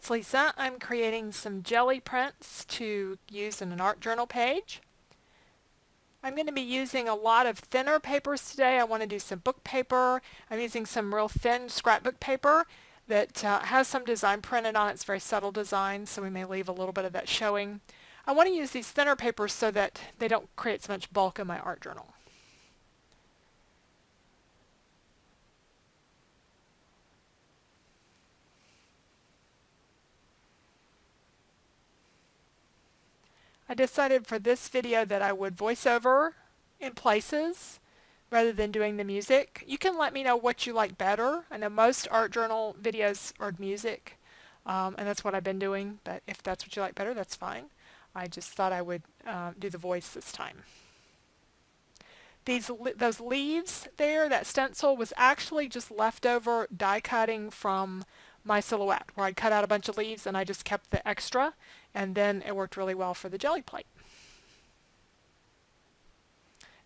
it's Lisa. I'm creating some jelly prints to use in an art journal page. I'm going to be using a lot of thinner papers today. I want to do some book paper. I'm using some real thin scrapbook paper that has some design printed on it. It's very subtle design, so we may leave a little bit of that showing. I want to use these thinner papers so that they don't create so much bulk in my art journal. I decided for this video that I would voice over in places rather than doing the music. You can let me know what you like better. I know most art journal videos are music, and that's what I've been doing, but if that's what you like better, that's fine. I just thought I would do the voice this time. Those leaves there, that stencil, was actually just leftover die cutting from my silhouette, where I cut out a bunch of leaves and I just kept the extra, and then it worked really well for the jelly plate.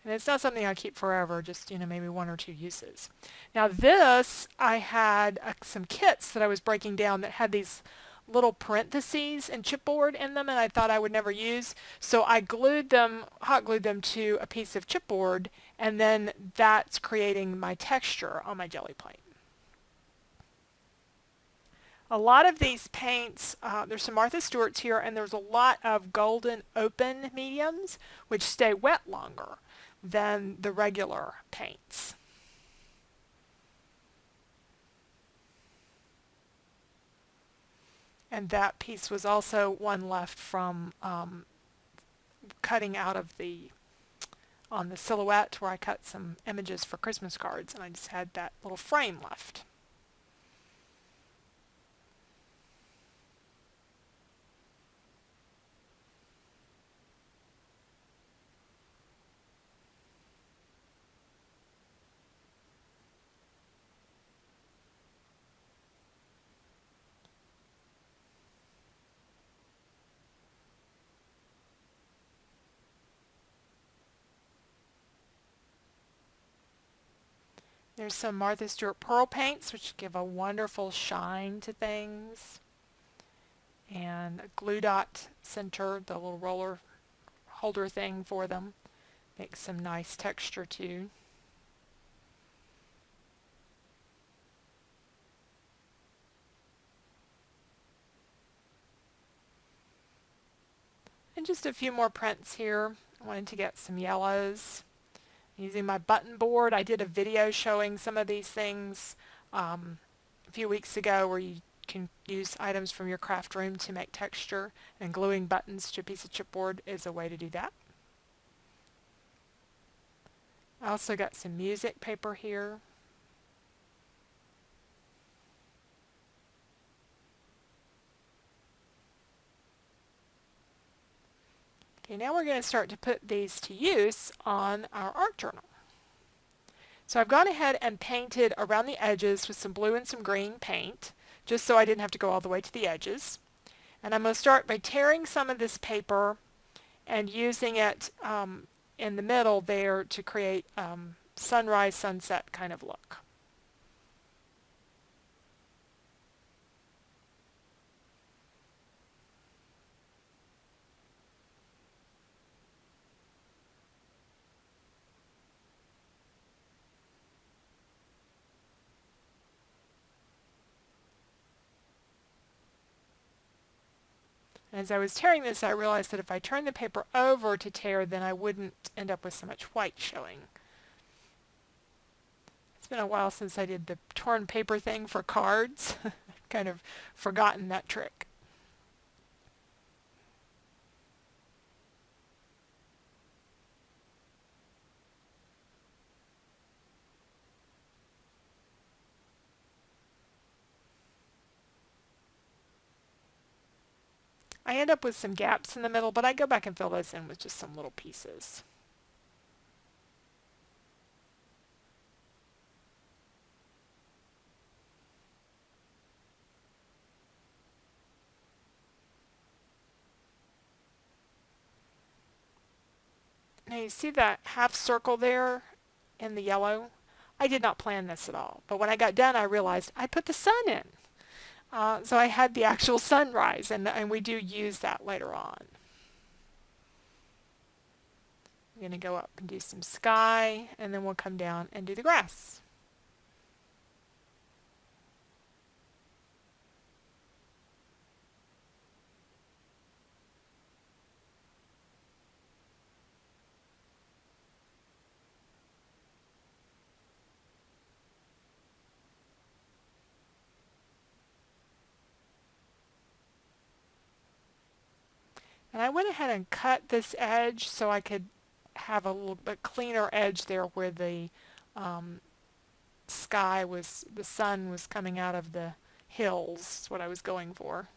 And it's not something I keep forever, just maybe 1 or 2 uses. Now this, I had some kits that I was breaking down that had these little parentheses and chipboard in them, and I thought I would never use, so I glued them, hot glued them to a piece of chipboard, and then that's creating my texture on my jelly plate. A lot of these paints, there's some Martha Stewart's here, and there's a lot of golden open mediums which stay wet longer than the regular paints. And that piece was also one left from cutting out of on the silhouette where I cut some images for Christmas cards, and I just had that little frame left. There's some Martha Stewart pearl paints, which give a wonderful shine to things. And a glue dot center, the little roller holder thing for them, makes some nice texture too. And just a few more prints here. I wanted to get some yellows. Using my button board, I did a video showing some of these things a few weeks ago where you can use items from your craft room to make texture, and gluing buttons to a piece of chipboard is a way to do that. I also got some music paper here. Okay, now we're going to start to put these to use on our art journal. So I've gone ahead and painted around the edges with some blue and some green paint, just so I didn't have to go all the way to the edges. And I'm going to start by tearing some of this paper and using it in the middle there to create sunrise, sunset kind of look. As I was tearing this, I realized that if I turned the paper over to tear, then I wouldn't end up with so much white showing. It's been a while since I did the torn paper thing for cards. I've kind of forgotten that trick. I end up with some gaps in the middle, but I go back and fill those in with just some little pieces. Now you see that half circle there in the yellow? I did not plan this at all, but when I got done I realized I put the sun in. So I had the actual sunrise, and we do use that later on. I'm going to go up and do some sky, and then we'll come down and do the grass. And I went ahead and cut this edge so I could have a little bit cleaner edge there where the um, the sun was coming out of the hills. That's what I was going for.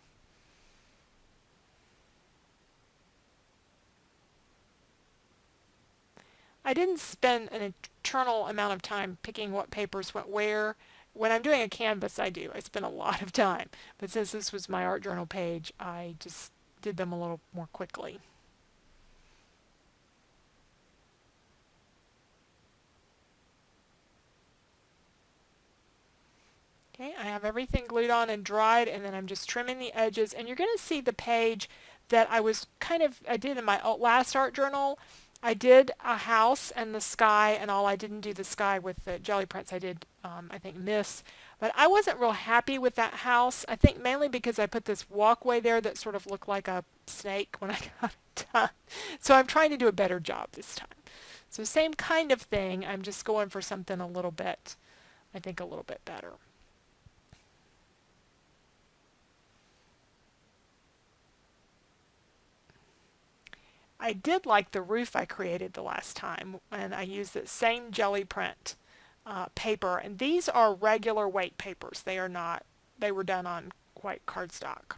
I didn't spend an eternal amount of time picking what papers went where. When I'm doing a canvas, I do. I spend a lot of time. But since this was my art journal page, I just did them a little more quickly. Okay, I have everything glued on and dried, and then I'm just trimming the edges. And you're going to see the page that I did in my last art journal. I did a house and the sky and all. I didn't do the sky with the jelly prints. I did, I think, mist. But I wasn't real happy with that house. I think mainly because I put this walkway there that sort of looked like a snake when I got it done. So I'm trying to do a better job this time. So same kind of thing. I'm just going for something a little bit, I think, a little bit better. I did like the roof I created the last time, and I used the same jelly print paper, and these are regular weight papers. They are not, they were done on white cardstock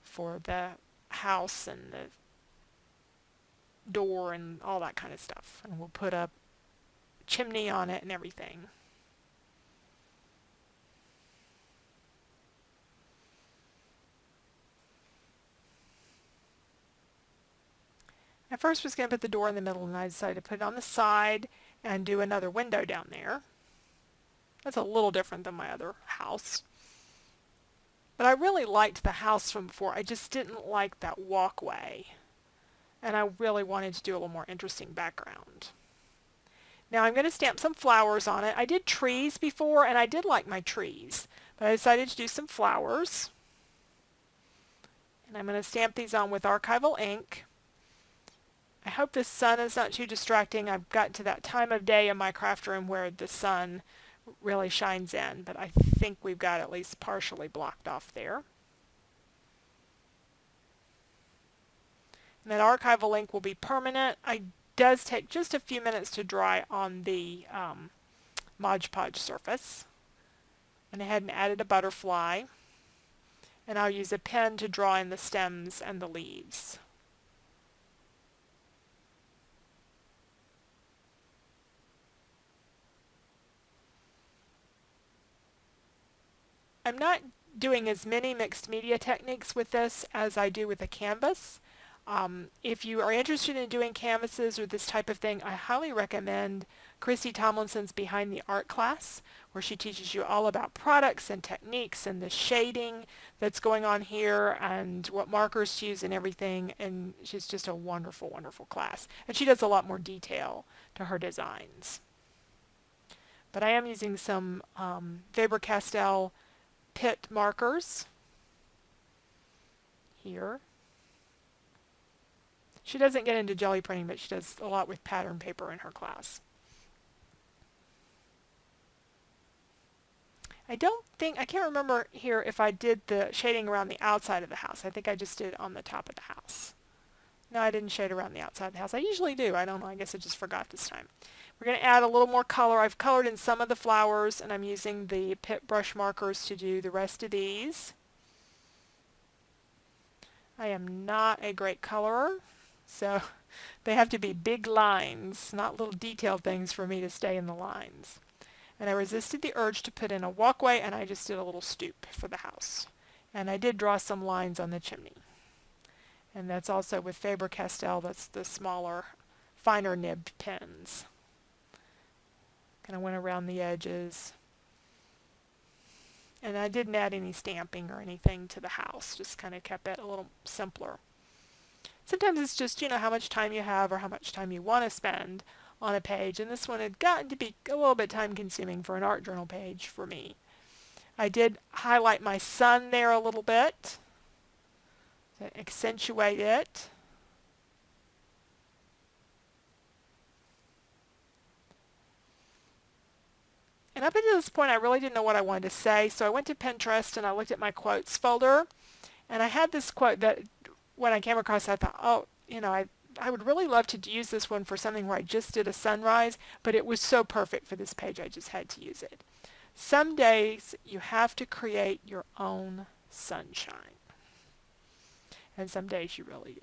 for the house and the door and all that kind of stuff. And we'll put a chimney on it and everything. I first was going to put the door in the middle, and I decided to put it on the side and do another window down there. That's a little different than my other house. But I really liked the house from before. I just didn't like that walkway. And I really wanted to do a little more interesting background. Now I'm going to stamp some flowers on it. I did trees before, and I did like my trees. But I decided to do some flowers. And I'm going to stamp these on with archival ink. I hope the sun is not too distracting. I've gotten to that time of day in my craft room where the sun really shines in, but I think we've got at least partially blocked off there. And that archival ink will be permanent. It does take just a few minutes to dry on the Mod Podge surface. And I hadn't added a butterfly. And I'll use a pen to draw in the stems and the leaves. I'm not doing as many mixed media techniques with this as I do with a canvas. If you are interested in doing canvases or this type of thing, I highly recommend Christy Tomlinson's Behind the Art class, where she teaches you all about products and techniques and the shading that's going on here and what markers to use and everything. And she's just a wonderful, wonderful class. And she does a lot more detail to her designs. But I am using some Faber-Castell Pitt markers here. She doesn't get into jelly printing, but she does a lot with pattern paper in her class. I can't remember here if I did the shading around the outside of the house. I think I just did on the top of the house. No, I didn't shade around the outside of the house. I usually do. I don't know. I guess I just forgot this time. We're going to add a little more color. I've colored in some of the flowers, and I'm using the Pitt brush markers to do the rest of these. I am not a great colorer, so they have to be big lines, not little detailed things for me to stay in the lines. And I resisted the urge to put in a walkway, and I just did a little stoop for the house. And I did draw some lines on the chimney. And that's also with Faber-Castell. That's the smaller, finer nibbed pens. Kind of went around the edges. And I didn't add any stamping or anything to the house, just kind of kept it a little simpler. Sometimes it's just, how much time you have or how much time you want to spend on a page, and this one had gotten to be a little bit time consuming for an art journal page for me. I did highlight my sun there a little bit to accentuate it. And up until this point, I really didn't know what I wanted to say, so I went to Pinterest and I looked at my quotes folder, and I had this quote that when I came across, I thought, oh, I would really love to use this one for something where I just did a sunrise, but it was so perfect for this page, I just had to use it. Some days you have to create your own sunshine, and some days you really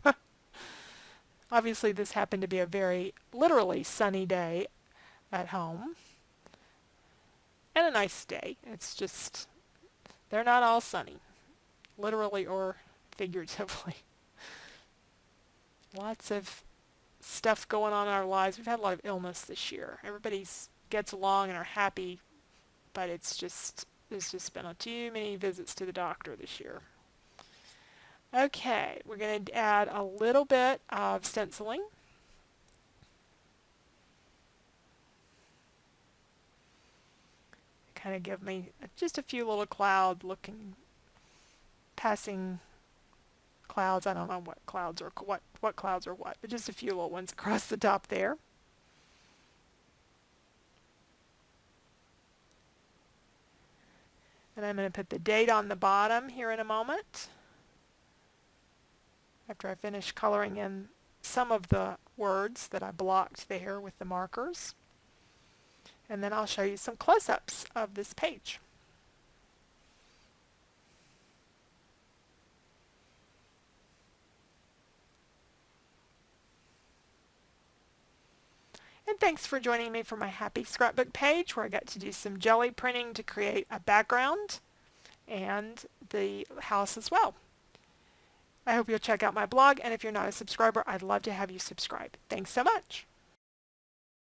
do. Obviously, this happened to be a very literally sunny day at home, and a nice day. It's just, they're not all sunny, literally or figuratively. Lots of stuff going on in our lives. We've had a lot of illness this year. Everybody gets along and are happy, but there's just been too many visits to the doctor this year. Okay, we're going to add a little bit of stenciling. Kind of give me just a few little cloud looking, passing clouds. I don't know what clouds are what clouds are what, but just a few little ones across the top there. And I'm going to put the date on the bottom here in a moment, after I finish coloring in some of the words that I blocked there with the markers. And then I'll show you some close-ups of this page. And thanks for joining me for my Happy Scrapbook page, where I got to do some jelly printing to create a background and the house as well. I hope you'll check out my blog, and if you're not a subscriber, I'd love to have you subscribe. Thanks so much.